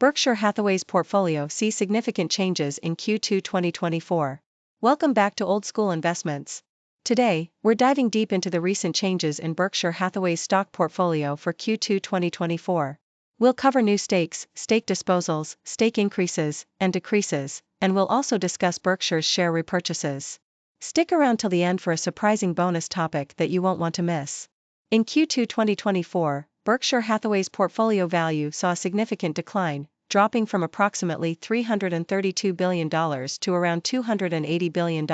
Berkshire Hathaway's portfolio sees significant changes in Q2 2024. Welcome back to Old School Investments. Today, we're diving deep into the recent changes in Berkshire Hathaway's stock portfolio for Q2 2024. We'll cover new stakes, stake disposals, stake increases and decreases, and we'll also discuss Berkshire's share repurchases. Stick around till the end for a surprising bonus topic that you won't want to miss. In Q2 2024, Berkshire Hathaway's portfolio value saw a significant decline, dropping from approximately $332 billion to around $280 billion.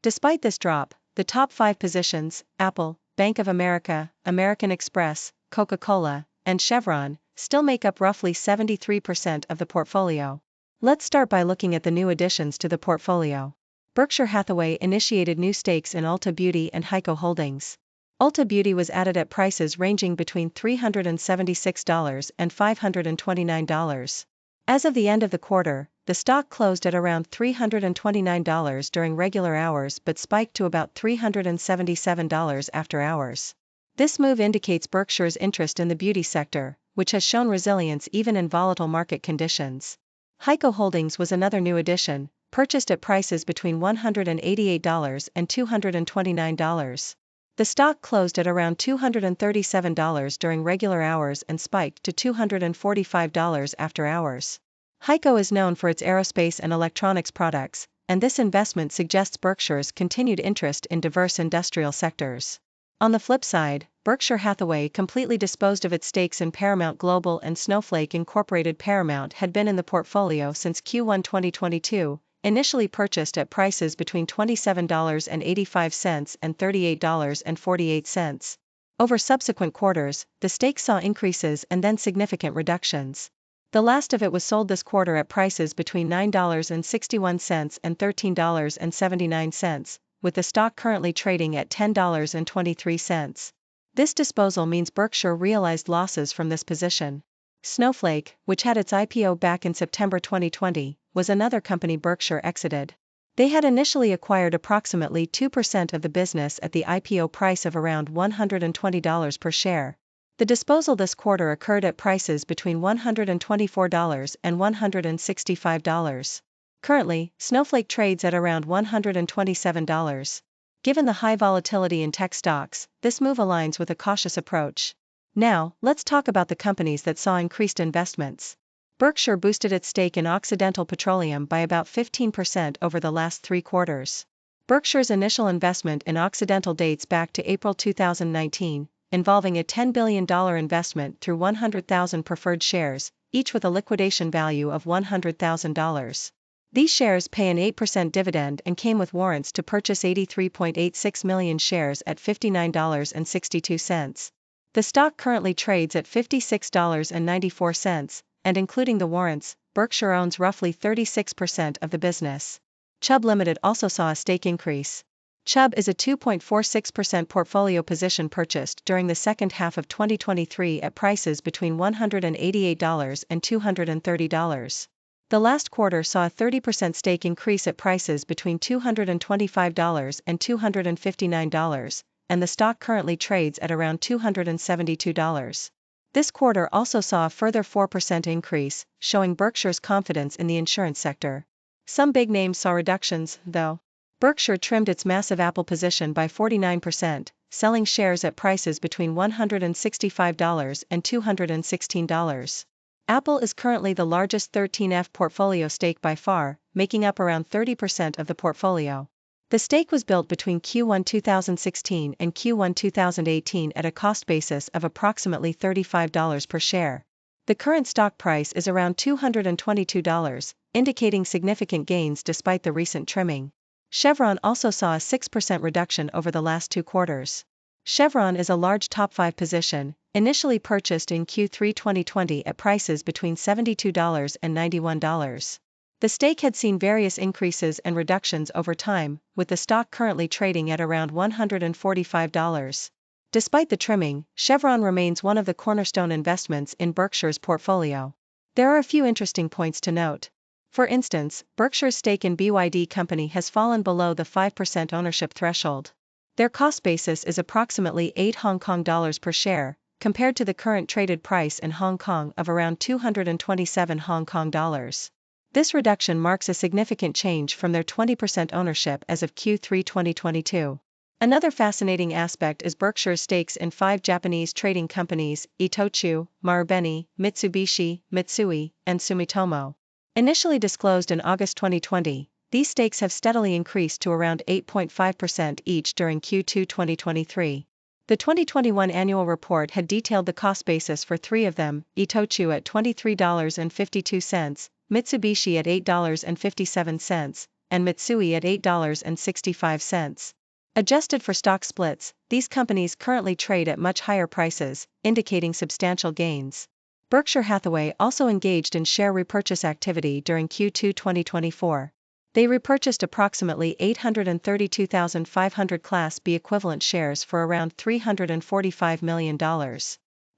Despite this drop, the top 5 positions, Apple, Bank of America, American Express, Coca-Cola, and Chevron, still make up roughly 73% of the portfolio. Let's start by looking at the new additions to the portfolio. Berkshire Hathaway initiated new stakes in Ulta Beauty and Heiko Holdings. Ulta Beauty was added at prices ranging between $376 and $529. As of the end of the quarter, the stock closed at around $329 during regular hours but spiked to about $377 after hours. This move indicates Berkshire's interest in the beauty sector, which has shown resilience even in volatile market conditions. Heiko Holdings was another new addition, purchased at prices between $188 and $229. The stock closed at around $237 during regular hours and spiked to $245 after hours. Heiko is known for its aerospace and electronics products, and this investment suggests Berkshire's continued interest in diverse industrial sectors. On the flip side, Berkshire Hathaway completely disposed of its stakes in Paramount Global and Snowflake Incorporated. Paramount had been in the portfolio since Q1 2022, initially purchased at prices between $27.85 and $38.48. Over subsequent quarters, the stake saw increases and then significant reductions. The last of it was sold this quarter at prices between $9.61 and $13.79, with the stock currently trading at $10.23. This disposal means Berkshire realized losses from this position. Snowflake, which had its IPO back in September 2020, was another company Berkshire exited. They had initially acquired approximately 2% of the business at the IPO price of around $120 per share. The disposal this quarter occurred at prices between $124 and $165. Currently, Snowflake trades at around $127. Given the high volatility in tech stocks, this move aligns with a cautious approach. Now, let's talk about the companies that saw increased investments. Berkshire boosted its stake in Occidental Petroleum by about 15% over the last 3 quarters. Berkshire's initial investment in Occidental dates back to April 2019, involving a $10 billion investment through 100,000 preferred shares, each with a liquidation value of $100,000. These shares pay an 8% dividend and came with warrants to purchase 83.86 million shares at $59.62. The stock currently trades at $56.94, and including the warrants, Berkshire owns roughly 36% of the business. Chubb Limited also saw a stake increase. Chubb is a 2.46% portfolio position purchased during the second half of 2023 at prices between $188 and $230. The last quarter saw a 30% stake increase at prices between $225 and $259, and the stock currently trades at around $272. This quarter also saw a further 4% increase, showing Berkshire's confidence in the insurance sector. Some big names saw reductions, though. Berkshire trimmed its massive Apple position by 49%, selling shares at prices between $165 and $216. Apple is currently the largest 13F portfolio stake by far, making up around 30% of the portfolio. The stake was built between Q1 2016 and Q1 2018 at a cost basis of approximately $35 per share. The current stock price is around $222, indicating significant gains despite the recent trimming. Chevron also saw a 6% reduction over the last 2 quarters. Chevron is a large top 5 position, initially purchased in Q3 2020 at prices between $72 and $91. The stake had seen various increases and reductions over time, with the stock currently trading at around $145. Despite the trimming, Chevron remains one of the cornerstone investments in Berkshire's portfolio. There are a few interesting points to note. For instance, Berkshire's stake in BYD Company has fallen below the 5% ownership threshold. Their cost basis is approximately $8 Hong Kong per share, compared to the current traded price in Hong Kong of around 227 Hong Kong dollars. This reduction marks a significant change from their 20% ownership as of Q3 2022. Another fascinating aspect is Berkshire's stakes in 5 Japanese trading companies: Itochu, Marubeni, Mitsubishi, Mitsui, and Sumitomo. Initially disclosed in August 2020, these stakes have steadily increased to around 8.5% each during Q2 2023. The 2021 annual report had detailed the cost basis for 3 of them: Itochu at $23.52, Mitsubishi at $8.57, and Mitsui at $8.65. Adjusted for stock splits, these companies currently trade at much higher prices, indicating substantial gains. Berkshire Hathaway also engaged in share repurchase activity during Q2 2024. They repurchased approximately 832,500 Class B equivalent shares for around $345 million.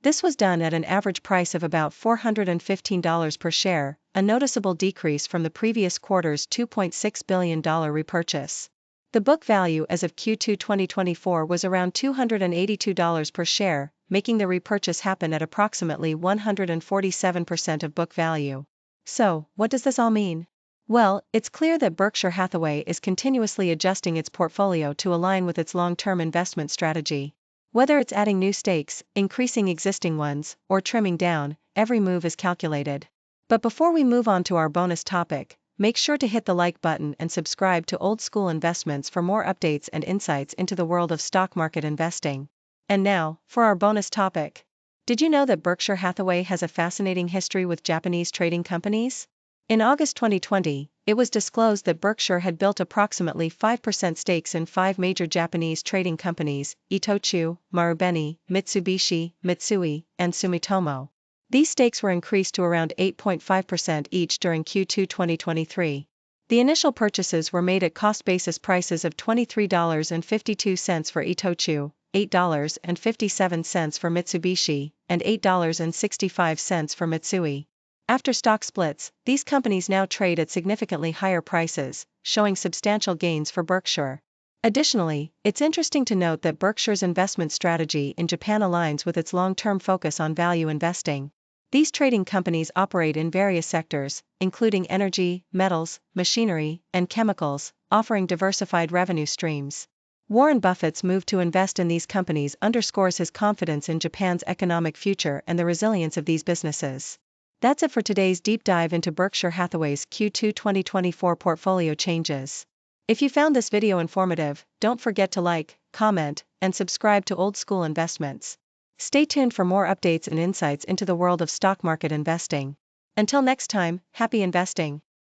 This was done at an average price of about $415 per share, a noticeable decrease from the previous quarter's $2.6 billion repurchase. The book value as of Q2 2024 was around $282 per share, making the repurchase happen at approximately 147% of book value. So, what does this all mean? Well, it's clear that Berkshire Hathaway is continuously adjusting its portfolio to align with its long-term investment strategy. Whether it's adding new stakes, increasing existing ones, or trimming down, every move is calculated. But before we move on to our bonus topic, make sure to hit the like button and subscribe to Old School Investments for more updates and insights into the world of stock market investing. And now, for our bonus topic. Did you know that Berkshire Hathaway has a fascinating history with Japanese trading companies? In August 2020, it was disclosed that Berkshire had built approximately 5% stakes in 5 major Japanese trading companies: Itochu, Marubeni, Mitsubishi, Mitsui, and Sumitomo. These stakes were increased to around 8.5% each during Q2 2023. The initial purchases were made at cost basis prices of $23.52 for Itochu, $8.57 for Mitsubishi, and $8.65 for Mitsui. After stock splits, these companies now trade at significantly higher prices, showing substantial gains for Berkshire. Additionally, it's interesting to note that Berkshire's investment strategy in Japan aligns with its long-term focus on value investing. These trading companies operate in various sectors, including energy, metals, machinery, and chemicals, offering diversified revenue streams. Warren Buffett's move to invest in these companies underscores his confidence in Japan's economic future and the resilience of these businesses. That's it for today's deep dive into Berkshire Hathaway's Q2 2024 portfolio changes. If you found this video informative, don't forget to like, comment, and subscribe to Old School Investments. Stay tuned for more updates and insights into the world of stock market investing. Until next time, happy investing.